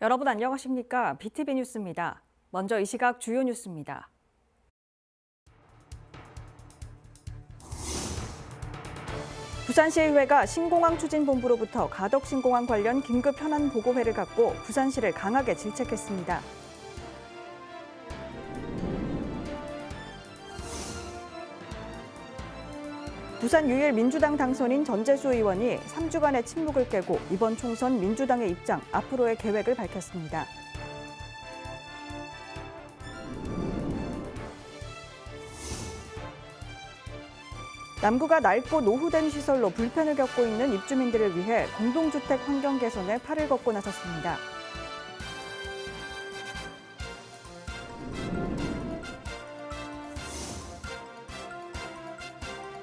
여러분 안녕하십니까? BTV 뉴스입니다. 먼저 이 시각 주요 뉴스입니다. 부산시의회가 신공항 추진본부로부터 가덕신공항 관련 긴급 현안 보고회를 갖고 부산시를 강하게 질책했습니다. 부산 유일 민주당 당선인 전재수 의원이 3주간의 침묵을 깨고 이번 총선 민주당의 입장, 앞으로의 계획을 밝혔습니다. 남구가 낡고 노후된 시설로 불편을 겪고 있는 입주민들을 위해 공동주택 환경 개선에 팔을 걷고 나섰습니다.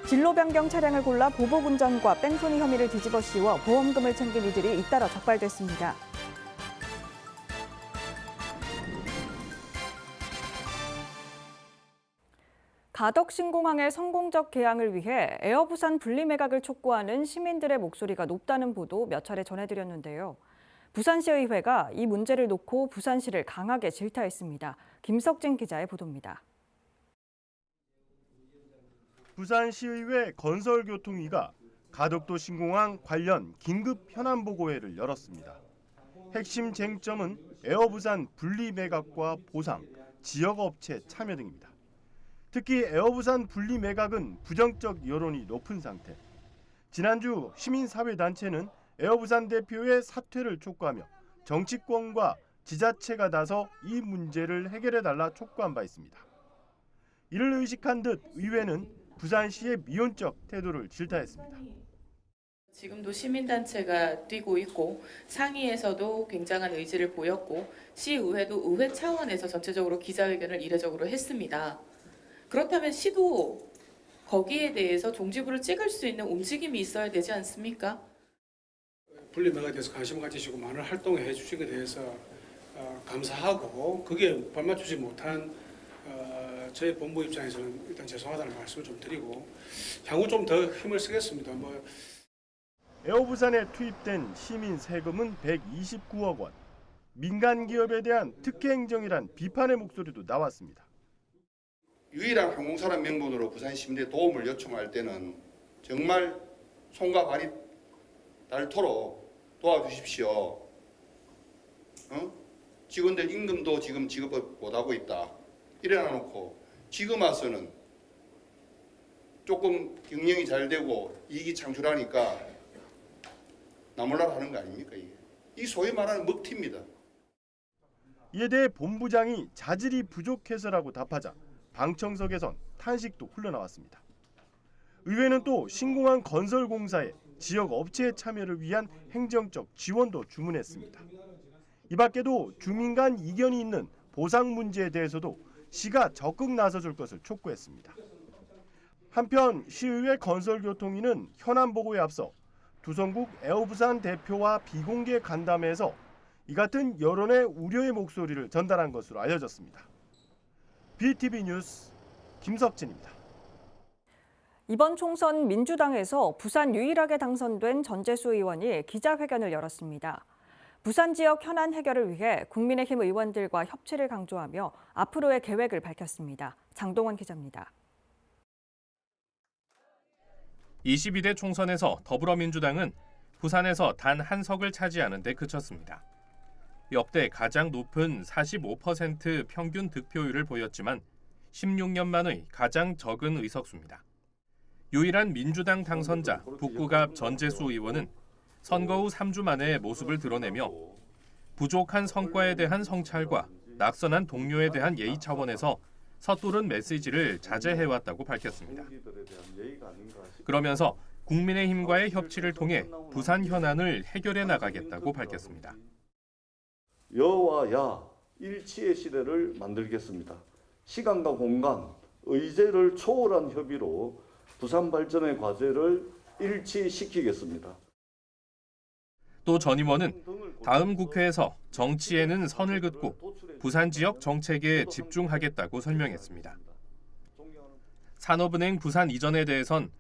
진로 변경 차량을 골라 보복 운전과 뺑소니 혐의를 뒤집어 씌워 보험금을 챙긴 이들이 잇따라 적발됐습니다. 가덕신공항의 성공적 개항을 위해 에어부산 분리매각을 촉구하는 시민들의 목소리가 높다는 보도 몇 차례 전해드렸는데요. 부산시의회가 이 문제를 놓고 부산시를 강하게 질타했습니다. 김석진 기자의 보도입니다. 부산시의회 건설교통위가 가덕도 신공항 관련 긴급 현안보고회를 열었습니다. 핵심 쟁점은 에어부산 분리매각과 보상, 지역업체 참여 등입니다. 특히 에어부산 분리매각은 부정적 여론이 높은 상태. 지난주 시민사회단체는 에어부산 대표의 사퇴를 촉구하며 정치권과 지자체가 나서 이 문제를 해결해달라 촉구한 바 있습니다. 이를 의식한 듯 의회는 부산시의 미온적 태도를 질타했습니다. 지금도 시민단체가 뛰고 있고 상위에서도 굉장한 의지를 보였고 시의회도 의회 차원에서 전체적으로 기자회견을 이례적으로 했습니다. 그렇다면 시도 거기에 대해서 종지부를 찍을 수 있는 움직임이 있어야 되지 않습니까? 분리매각에 대해서 관심을 가지시고 많은 활동을 해주신 것에 대해서 감사하고 그게 발맞추지 못한 저희 본부 입장에서는 일단 죄송하다는 말씀을 좀 드리고 향후 좀 더 힘을 쓰겠습니다. 에어부산에 투입된 시민 세금은 129억 원. 민간 기업에 대한 특혜 행정이란 비판의 목소리도 나왔습니다. 유일한 항공사란 명분으로 부산 시민의 도움을 요청할 때는 정말 손과 발이 닳도록 도와주십시오. 직원들 임금도 지금 지급을 못하고 있다. 이래놔 놓고 지금 와서는 조금 경영이 잘 되고 이익이 창출하니까 나몰라라 하는 거 아닙니까? 이게 이 소위 말하는 먹튀입니다. 이에 대해 본부장이 자질이 부족해서라고 답하자 방청석에선 탄식도 흘러나왔습니다. 의회는 또 신공항 건설공사의 지역 업체의 참여를 위한 행정적 지원도 주문했습니다. 이 밖에도 주민 간 이견이 있는 보상 문제에 대해서도 시가 적극 나서줄 것을 촉구했습니다. 한편 시의회 건설교통위는 현안 보고에 앞서 두성국 에어부산 대표와 비공개 간담회에서 이 같은 여론의 우려의 목소리를 전달한 것으로 알려졌습니다. BTV 뉴스 김석진입니다. 이번 총선 민주당에서 부산 유일하게 당선된 전재수 의원이 기자회견을 열었습니다. 부산 지역 현안 해결을 위해 국민의힘 의원들과 협치를 강조하며 앞으로의 계획을 밝혔습니다. 장동원 기자입니다. 22대 총선에서 더불어민주당은 부산에서 단 한 석을 차지하는 데 그쳤습니다. 역대 가장 높은 45% 평균 득표율을 보였지만 16년 만의 가장 적은 의석수입니다. 유일한 민주당 당선자 북구갑 전재수 의원은 선거 후 3주 만에 모습을 드러내며 부족한 성과에 대한 성찰과 낙선한 동료에 대한 예의 차원에서 서투른 메시지를 자제해왔다고 밝혔습니다. 그러면서 국민의힘과의 협치를 통해 부산 현안을 해결해 나가겠다고 밝혔습니다. 여와 야 일치의 시대를 만들겠습니다. 시간과 공간, 의제를 초월한 협의로 부산 발전의 과제를 일치시키겠습니다. 또 전 의원은 다음 국회에서 정치에는 선을 긋고 부산 지역 정책에 집중하겠다고 설명했습니다. 산업은행 부산 이전에 대해선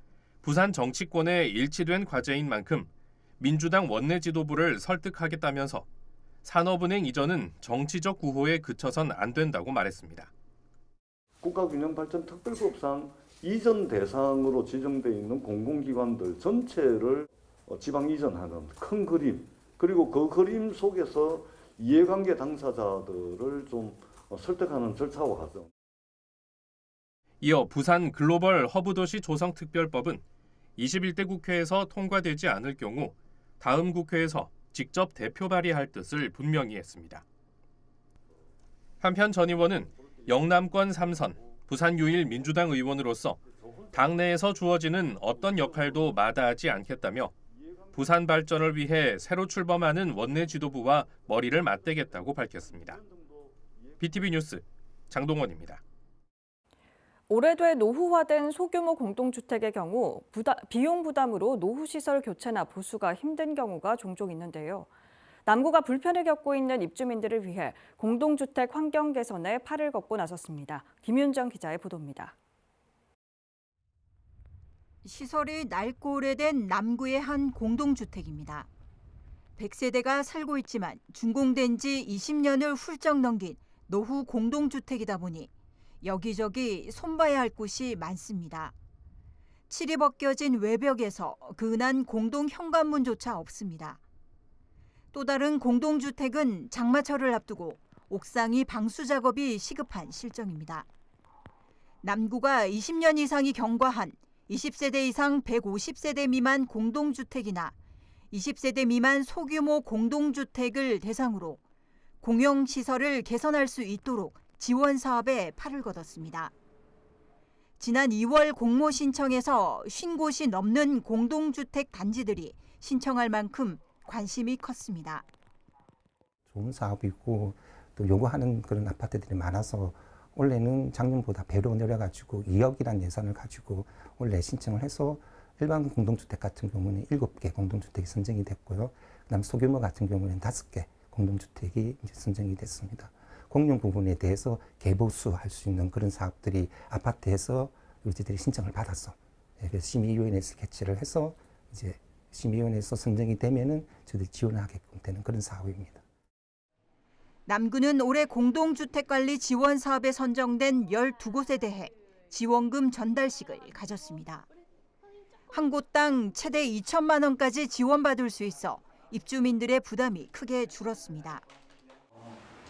부산 정치권의 일치된 과제인 만큼 민주당 원내 지도부를 설득하겠다면서 산업은행 이전은 정치적 구호에 그쳐선 안 된다고 말했습니다. 국가균형발전특별법상 이전 대상으로 지정되어 있는 공공기관들 전체를 지방 이전하는 큰 그림, 그리고 그 그림 속에서 이해관계 당사자들을 좀 설득하는 절차와 과정. 이어 부산 글로벌 허브도시 조성특별법은 21대 국회에서 통과되지 않을 경우 다음 국회에서 직접 대표 발의할 뜻을 분명히 했습니다. 한편 전 의원은 영남권 3선, 부산 유일 민주당 의원으로서 당내에서 주어지는 어떤 역할도 마다하지 않겠다며 부산 발전을 위해 새로 출범하는 원내 지도부와 머리를 맞대겠다고 밝혔습니다. BTV 뉴스 장동원입니다. 오래돼 노후화된 소규모 공동주택의 경우 비용 부담으로 노후시설 교체나 보수가 힘든 경우가 종종 있는데요. 남구가 불편을 겪고 있는 입주민들을 위해 공동주택 환경 개선에 팔을 걷고 나섰습니다. 김윤정 기자의 보도입니다. 시설이 낡고 오래된 남구의 한 공동주택입니다. 100세대가 살고 있지만 준공된 지 20년을 훌쩍 넘긴 노후 공동주택이다 보니 여기저기 손봐야 할 곳이 많습니다. 칠이 벗겨진 외벽에서 근한 공동 현관문조차 없습니다. 또 다른 공동주택은 장마철을 앞두고 옥상이 방수 작업이 시급한 실정입니다. 남구가 20년 이상이 경과한 20세대 이상 150세대 미만 공동주택이나 20세대 미만 소규모 공동주택을 대상으로 공용시설을 개선할 수 있도록 지원 사업에 팔을 걷었습니다. 지난 2월 공모 신청에서 50곳이 넘는 공동주택 단지들이 신청할 만큼 관심이 컸습니다. 좋은 사업이고 또 요구하는 그런 아파트들이 많아서 올해는 작년보다 배로 내려가지고 2억이라는 예산을 가지고 올해 신청을 해서 일반 공동주택 같은 경우는 7개 공동주택이 선정이 됐고요. 그다음 소규모 같은 경우는 5개 공동주택이 이제 선정이 됐습니다. 공용 부분에 대해서 개보수할 수 있는 그런 사업들이 아파트에서 우리들이 신청을 받았어. 그래서 심의위원회에서 개최를 해서 이제 심의위원회에서 선정이 되면은 저희들이 지원하게끔 되는 그런 사업입니다. 남구는 올해 공동주택관리 지원 사업에 선정된 12곳에 대해 지원금 전달식을 가졌습니다. 한 곳당 최대 2천만 원까지 지원받을 수 있어 입주민들의 부담이 크게 줄었습니다.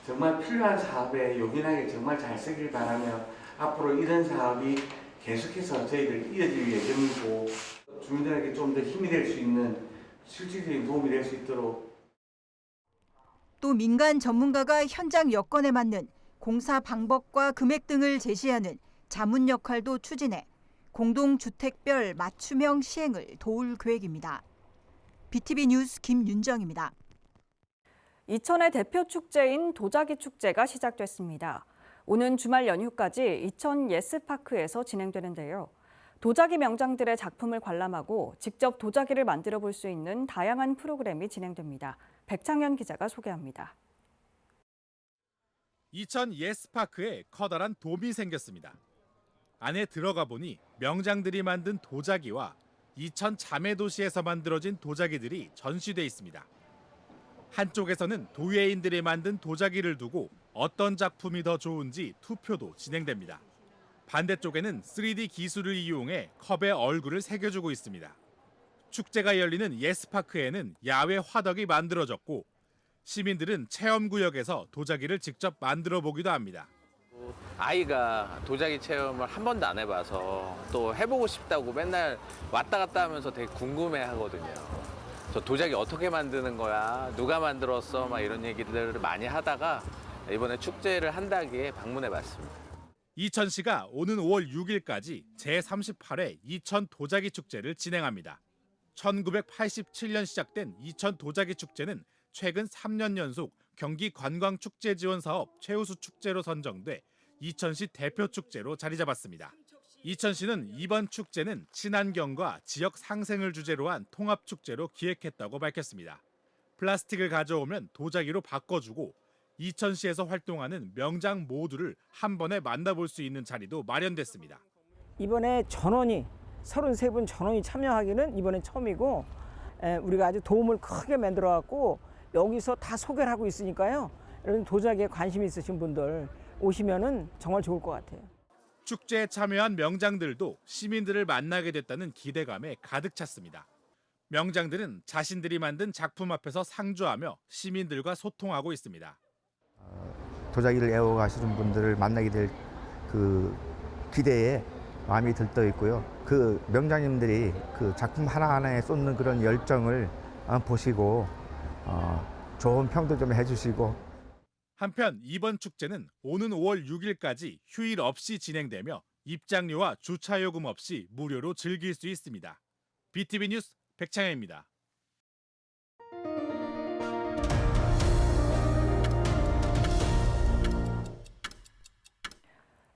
정말 필요한 사업에 요긴하게 정말 잘 쓰길 바라며 앞으로 이런 사업이 계속해서 저희들 이어질 예정이고 주민들에게 좀 더 힘이 될 수 있는 실질적인 도움이 될 수 있도록. 또 민간 전문가가 현장 여건에 맞는 공사 방법과 금액 등을 제시하는 자문 역할도 추진해 공동주택별 맞춤형 시행을 도울 계획입니다. BTV 뉴스 김윤정입니다. 이천의 대표 축제인 도자기 축제가 시작됐습니다. 오는 주말 연휴까지 이천 예스파크에서 진행되는데요. 도자기 명장들의 작품을 관람하고 직접 도자기를 만들어 볼 수 있는 다양한 프로그램이 진행됩니다. 백창현 기자가 소개합니다. 이천 예스파크에 커다란 돔이 생겼습니다. 안에 들어가 보니 명장들이 만든 도자기와 이천 자매도시에서 만들어진 도자기들이 전시돼 있습니다. 한쪽에서는 도예인들이 만든 도자기를 두고 어떤 작품이 더 좋은지 투표도 진행됩니다. 반대쪽에는 3D 기술을 이용해 컵에 얼굴을 새겨주고 있습니다. 축제가 열리는 예스파크에는 야외 화덕이 만들어졌고 시민들은 체험구역에서 도자기를 직접 만들어 보기도 합니다. 아이가 도자기 체험을 한 번도 안 해봐서 또 해보고 싶다고 맨날 왔다 갔다 하면서 되게 궁금해 하거든요. 저 도자기 어떻게 만드는 거야? 누가 만들었어? 막 이런 얘기들을 많이 하다가 이번에 축제를 한다기에 방문해 봤습니다. 이천시가 오는 5월 6일까지 제38회 이천 도자기 축제를 진행합니다. 1987년 시작된 이천 도자기 축제는 최근 3년 연속 경기 관광축제지원사업 최우수 축제로 선정돼 이천시 대표 축제로 자리 잡았습니다. 이천시는 이번 축제는 친환경과 지역 상생을 주제로 한 통합축제로 기획했다고 밝혔습니다. 플라스틱을 가져오면 도자기로 바꿔주고 이천시에서 활동하는 명장 모두를 한 번에 만나볼 수 있는 자리도 마련됐습니다. 이번에 33분 전원이 참여하기는 이번엔 처음이고 우리가 아주 도움을 크게 만들어갖고 여기서 다 소개를 하고 있으니까요. 이런 도자기에 관심 있으신 분들 오시면은 정말 좋을 것 같아요. 축제에 참여한 명장들도 시민들을 만나게 됐다는 기대감에 가득 찼습니다. 명장들은 자신들이 만든 작품 앞에서 상주하며 시민들과 소통하고 있습니다. 도자기를 애호가시는 분들을 만나게 될 그 기대에 마음이 들떠 있고요. 그 명장님들이 그 작품 하나하나에 쏟는 그런 열정을 보시고 좋은 평도 좀 해주시고. 한편 이번 축제는 오는 5월 6일까지 휴일 없이 진행되며 입장료와 주차요금 없이 무료로 즐길 수 있습니다. BTV 뉴스 백창현입니다.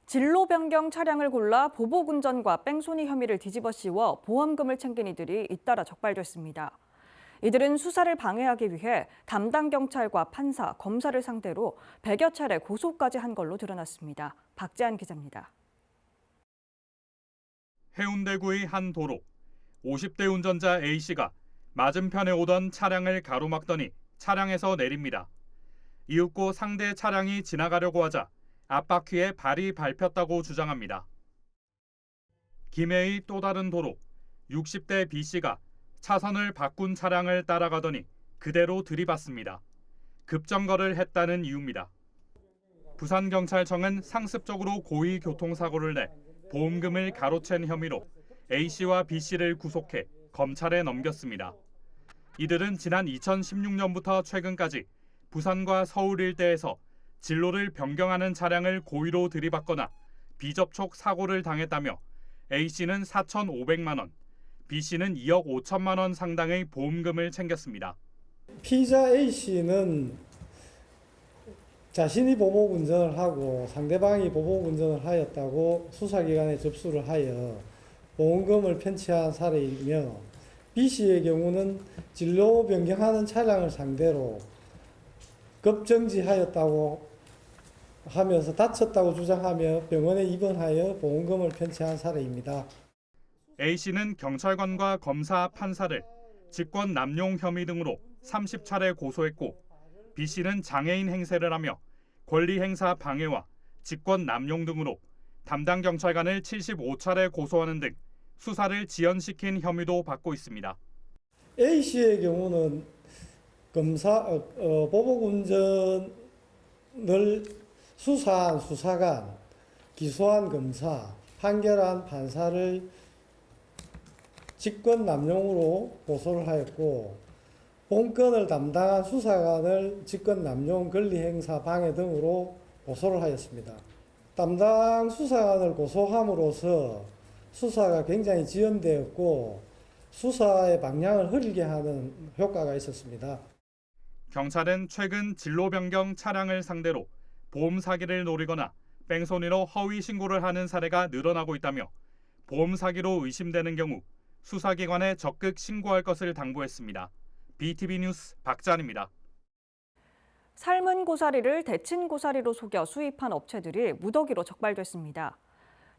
진로 변경 차량을 골라 보복 운전과 뺑소니 혐의를 뒤집어 씌워 보험금을 챙긴 이들이 잇따라 적발됐습니다. 이들은 수사를 방해하기 위해 담당 경찰과 판사, 검사를 상대로 100여 차례 고소까지 한 걸로 드러났습니다. 박재한 기자입니다. 해운대구의 한 도로. 50대 운전자 A씨가 맞은편에 오던 차량을 가로막더니 차량에서 내립니다. 이윽고 상대 차량이 지나가려고 하자 앞바퀴에 발이 밟혔다고 주장합니다. 김해의 또 다른 도로. 60대 B씨가 차선을 바꾼 차량을 따라가더니 그대로 들이받습니다. 급정거를 했다는 이유입니다. 부산경찰청은 상습적으로 고의 교통사고를 내 보험금을 가로챈 혐의로 A씨와 B씨를 구속해 검찰에 넘겼습니다. 이들은 지난 2016년부터 최근까지 부산과 서울 일대에서 진로를 변경하는 차량을 고의로 들이받거나 비접촉 사고를 당했다며 A씨는 4,500만 원, B씨는 2억 5천만 원 상당의 보험금을 챙겼습니다. 피의자 A씨는 자신이 보복 운전을 하고 상대방이 보복 운전을 하였다고 수사기관에 접수를 하여 보험금을 편취한 사례이며, B씨의 경우는 진로 변경하는 차량을 상대로 급정지하였다고 하면서 다쳤다고 주장하며 병원에 입원하여 보험금을 편취한 사례입니다. A씨는 경찰관과 검사, 판사를 직권 남용 혐의 등으로 30차례 고소했고, B씨는 장애인 행세를 하며 권리 행사 방해와 직권 남용 등으로 담당 경찰관을 75차례 고소하는 등 수사를 지연시킨 혐의도 받고 있습니다. A씨의 경우는 보복 운전을 수사한 수사관, 기소한 검사, 판결한 판사를 직권 남용으로 고소를 하였고, 본건을 담당한 수사관을 직권 남용, 권리 행사 방해 등으로 고소를 하였습니다. 담당 수사관을 고소함으로써 수사가 굉장히 지연되었고 수사의 방향을 흐리게 하는 효과가 있었습니다. 경찰은 최근 진로 변경 차량을 상대로 보험 사기를 노리거나 뺑소니로 허위 신고를 하는 사례가 늘어나고 있다며 보험 사기로 의심되는 경우 수사기관에 적극 신고할 것을 당부했습니다. BTV 뉴스 박찬입니다. 삶은 고사리를 데친 고사리로 속여 수입한 업체들이 무더기로 적발됐습니다.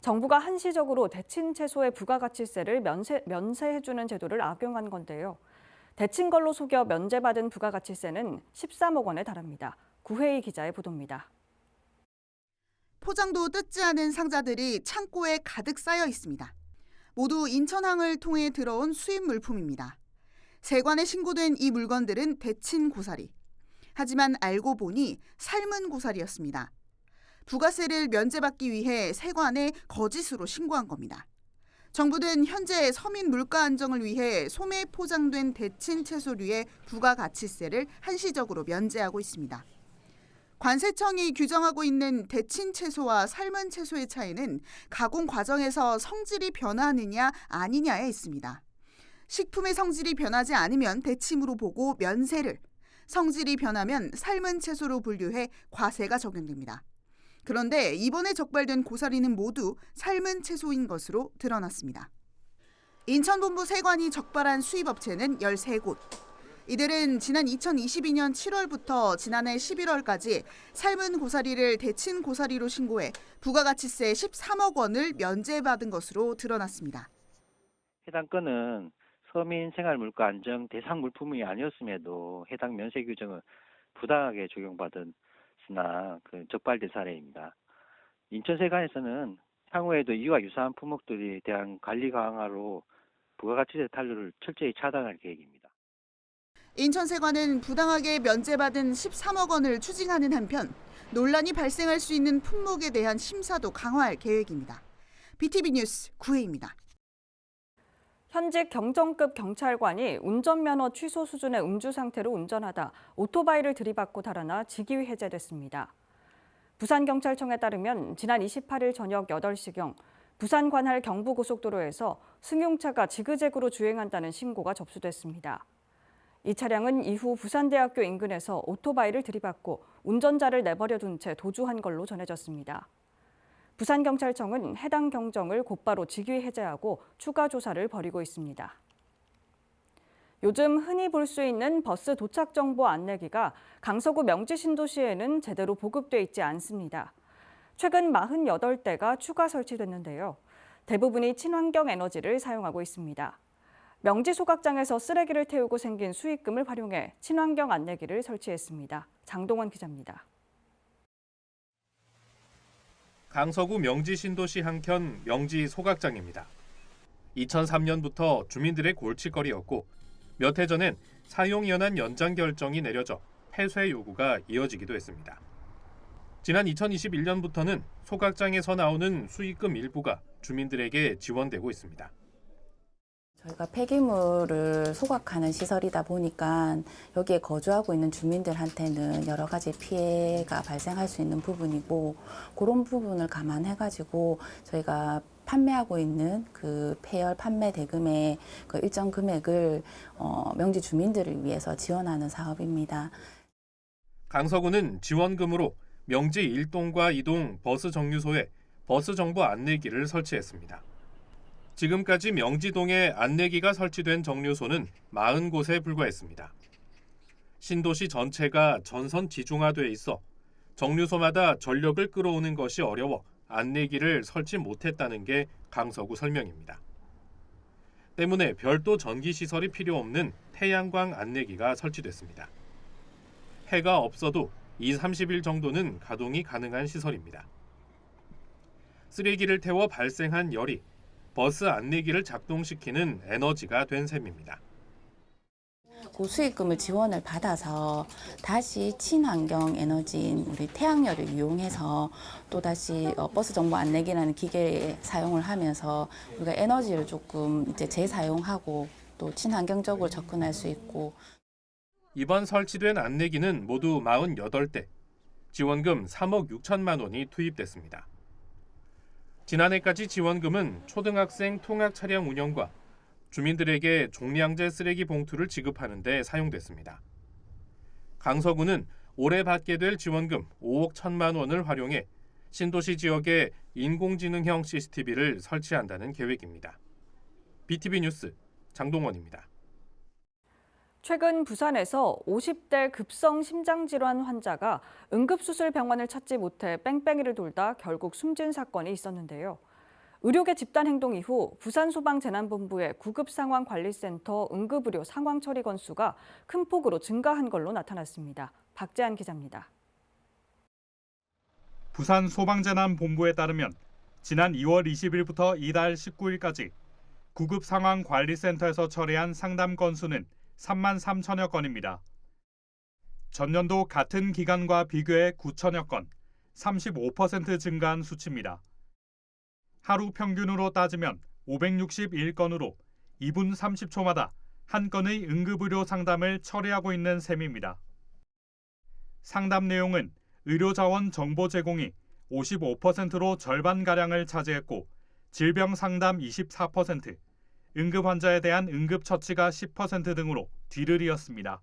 정부가 한시적으로 데친 채소의 부가가치세를 면세해주는 제도를 악용한 건데요. 데친 걸로 속여 면제받은 부가가치세는 13억 원에 달합니다. 구혜희 기자의 보도입니다. 포장도 뜯지 않은 상자들이 창고에 가득 쌓여 있습니다. 모두 인천항을 통해 들어온 수입 물품입니다. 세관에 신고된 이 물건들은 데친 고사리. 하지만 알고 보니 삶은 고사리였습니다. 부가세를 면제받기 위해 세관에 거짓으로 신고한 겁니다. 정부는 현재 서민 물가 안정을 위해 소매 포장된 데친 채소류의 부가가치세를 한시적으로 면제하고 있습니다. 관세청이 규정하고 있는 데친 채소와 삶은 채소의 차이는 가공 과정에서 성질이 변하느냐 아니냐에 있습니다. 식품의 성질이 변하지 않으면 데침으로 보고 면세를, 성질이 변하면 삶은 채소로 분류해 과세가 적용됩니다. 그런데 이번에 적발된 고사리는 모두 삶은 채소인 것으로 드러났습니다. 인천본부 세관이 적발한 수입업체는 13곳. 이들은 지난 2022년 7월부터 지난해 11월까지 삶은 고사리를 데친 고사리로 신고해 부가가치세 13억 원을 면제받은 것으로 드러났습니다. 해당 건은 서민생활물가 안정 대상 물품이 아니었음에도 해당 면세 규정을 부당하게 적용받았으나 적발된 사례입니다. 인천세관에서는 향후에도 이와 유사한 품목들에 대한 관리 강화로 부가가치세 탄류를 철저히 차단할 계획입니다. 인천세관은 부당하게 면제받은 13억 원을 추징하는 한편 논란이 발생할 수 있는 품목에 대한 심사도 강화할 계획입니다. BTV 뉴스 구혜입니다. 현직 경정급 경찰관이 운전면허 취소 수준의 음주 상태로 운전하다 오토바이를 들이받고 달아나 직위 해제됐습니다. 부산경찰청에 따르면 지난 28일 저녁 8시경 부산 관할 경부고속도로에서 승용차가 지그재그로 주행한다는 신고가 접수됐습니다. 이 차량은 이후 부산대학교 인근에서 오토바이를 들이받고 운전자를 내버려 둔 채 도주한 걸로 전해졌습니다. 부산경찰청은 해당 경정을 곧바로 직위 해제하고 추가 조사를 벌이고 있습니다. 요즘 흔히 볼 수 있는 버스 도착 정보 안내기가 강서구 명지 신도시에는 제대로 보급돼 있지 않습니다. 최근 48대가 추가 설치됐는데요. 대부분이 친환경 에너지를 사용하고 있습니다. 명지 소각장에서 쓰레기를 태우고 생긴 수익금을 활용해 친환경 안내기를 설치했습니다. 장동원 기자입니다. 강서구 명지 신도시 한켠 명지 소각장입니다. 2003년부터 주민들의 골칫거리였고 몇 해 전엔 사용연한 연장 결정이 내려져 폐쇄 요구가 이어지기도 했습니다. 지난 2021년부터는 소각장에서 나오는 수익금 일부가 주민들에게 지원되고 있습니다. 저희가 폐기물을 소각하는 시설이다 보니까 여기에 거주하고 있는 주민들한테는 여러 가지 피해가 발생할 수 있는 부분이고 그런 부분을 감안해가지고 저희가 판매하고 있는 그 폐열 판매 대금의 그 일정 금액을 명지 주민들을 위해서 지원하는 사업입니다. 강서구는 지원금으로 명지 1동과 2동 버스 정류소에 버스 정보 안내기를 설치했습니다. 지금까지 명지동에 안내기가 설치된 정류소는 40곳에 불과했습니다. 신도시 전체가 전선 지중화돼 있어 정류소마다 전력을 끌어오는 것이 어려워 안내기를 설치 못했다는 게 강서구 설명입니다. 때문에 별도 전기시설이 필요 없는 태양광 안내기가 설치됐습니다. 해가 없어도 20-30일 정도는 가동이 가능한 시설입니다. 쓰레기를 태워 발생한 열이 버스 안내기를 작동시키는 에너지가 된 셈입니다. 그 수익금을 지원을 받아서 다시 친환경 에너지인 우리 태양열을 이용해서 또다시 버스 정보 안내기라는 기계에 사용을 하면서 우리가 에너지를 조금 이제 재사용하고 또 친환경적으로 접근할 수 있고. 이번 설치된 안내기는 모두 48대, 지원금 3억 6천만 원이 투입됐습니다. 지난해까지 지원금은 초등학생 통학 차량 운영과 주민들에게 종량제 쓰레기 봉투를 지급하는 데 사용됐습니다. 강서구는 올해 받게 될 지원금 5억 1천만 원을 활용해 신도시 지역에 인공지능형 CCTV를 설치한다는 계획입니다. BTV 뉴스 장동원입니다. 최근 부산에서 50대 급성 심장질환 환자가 응급수술병원을 찾지 못해 뺑뺑이를 돌다 결국 숨진 사건이 있었는데요. 의료계 집단 행동 이후 부산소방재난본부의 구급상황관리센터 응급의료 상황 처리 건수가 큰 폭으로 증가한 걸로 나타났습니다. 박재한 기자입니다. 부산소방재난본부에 따르면 지난 2월 20일부터 이달 19일까지 구급상황관리센터에서 처리한 상담 건수는 3만 3천여 건입니다. 전년도 같은 기간과 비교해 9천여 건, 35% 증가한 수치입니다. 하루 평균으로 따지면 561건으로 2분 30초마다 한 건의 응급의료 상담을 처리하고 있는 셈입니다. 상담 내용은 의료자원 정보 제공이 55%로 절반가량을 차지했고 질병 상담 24%, 응급 환자에 대한 응급 처치가 10% 등으로 뒤를 이었습니다.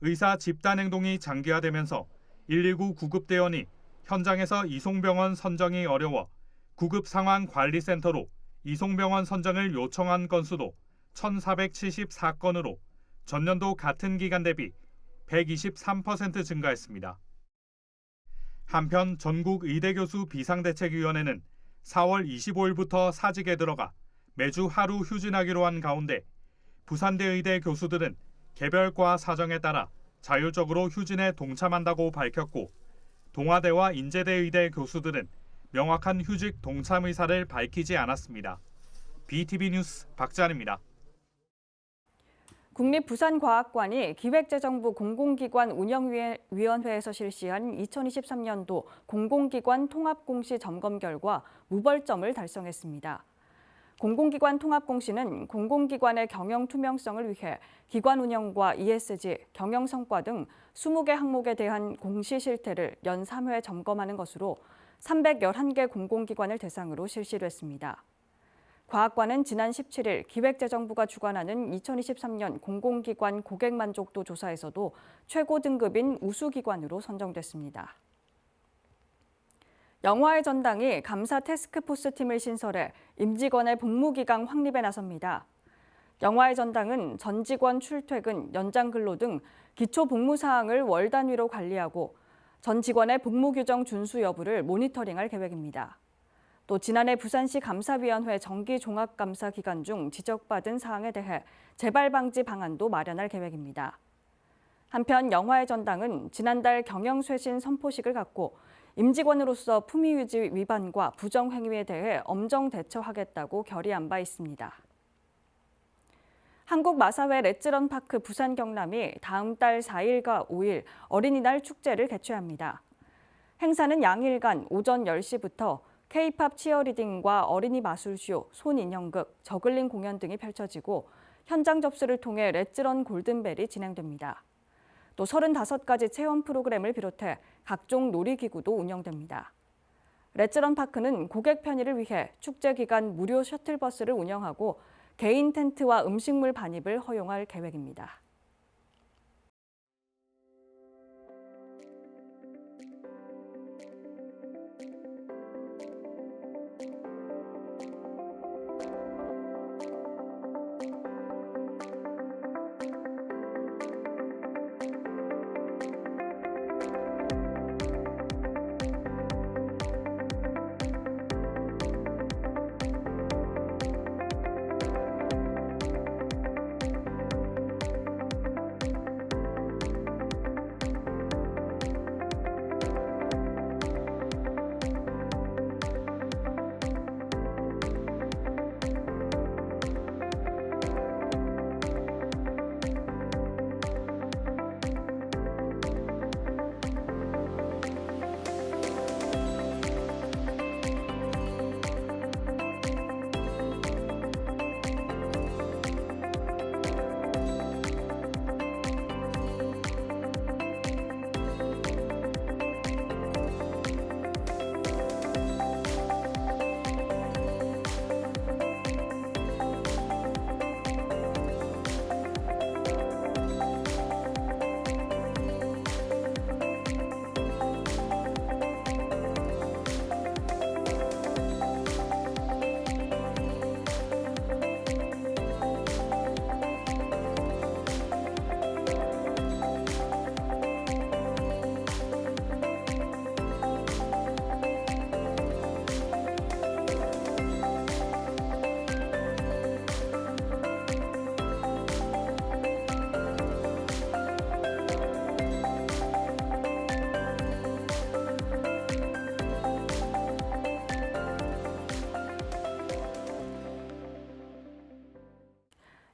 의사 집단 행동이 장기화되면서 119 구급대원이 현장에서 이송병원 선정이 어려워 구급상황관리센터로 이송병원 선정을 요청한 건수도 1,474건으로 전년도 같은 기간 대비 123% 증가했습니다. 한편 전국의대교수 비상대책위원회는 4월 25일부터 사직에 들어가 매주 하루 휴진하기로 한 가운데 부산대 의대 교수들은 개별 과 사정에 따라 자율적으로 휴진에 동참한다고 밝혔고 동아대와 인제대 의대 교수들은 명확한 휴직 동참 의사를 밝히지 않았습니다. BTV 뉴스 박찬입니다. 국립부산과학관이 기획재정부 공공기관 운영위원회에서 실시한 2023년도 공공기관 통합공시 점검 결과 무벌점을 달성했습니다. 공공기관 통합공시는 공공기관의 경영 투명성을 위해 기관 운영과 ESG, 경영 성과 등 20개 항목에 대한 공시 실태를 연 3회 점검하는 것으로 311개 공공기관을 대상으로 실시됐습니다. 과학관은 지난 17일 기획재정부가 주관하는 2023년 공공기관 고객 만족도 조사에서도 최고 등급인 우수기관으로 선정됐습니다. 영화의 전당이 감사 태스크포스 팀을 신설해 임직원의 복무기강 확립에 나섭니다. 영화의 전당은 전 직원 출퇴근, 연장 근로 등 기초 복무 사항을 월 단위로 관리하고 전 직원의 복무 규정 준수 여부를 모니터링할 계획입니다. 또 지난해 부산시 감사위원회 정기 종합감사 기간 중 지적받은 사항에 대해 재발 방지 방안도 마련할 계획입니다. 한편 영화의 전당은 지난달 경영쇄신 선포식을 갖고 임직원으로서 품위유지 위반과 부정행위에 대해 엄정 대처하겠다고 결의한 바 있습니다. 한국마사회 렛츠런파크 부산 경남이 다음 달 4일과 5일 어린이날 축제를 개최합니다. 행사는 양일간 오전 10시부터 K-팝 치어리딩과 어린이 마술쇼, 손인형극, 저글링 공연 등이 펼쳐지고 현장 접수를 통해 렛츠런 골든벨이 진행됩니다. 또 35가지 체험 프로그램을 비롯해 각종 놀이기구도 운영됩니다. 렛츠런파크는 고객 편의를 위해 축제 기간 무료 셔틀버스를 운영하고 개인 텐트와 음식물 반입을 허용할 계획입니다.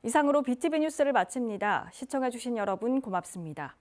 이상으로 BTV 뉴스를 마칩니다. 시청해주신 여러분 고맙습니다.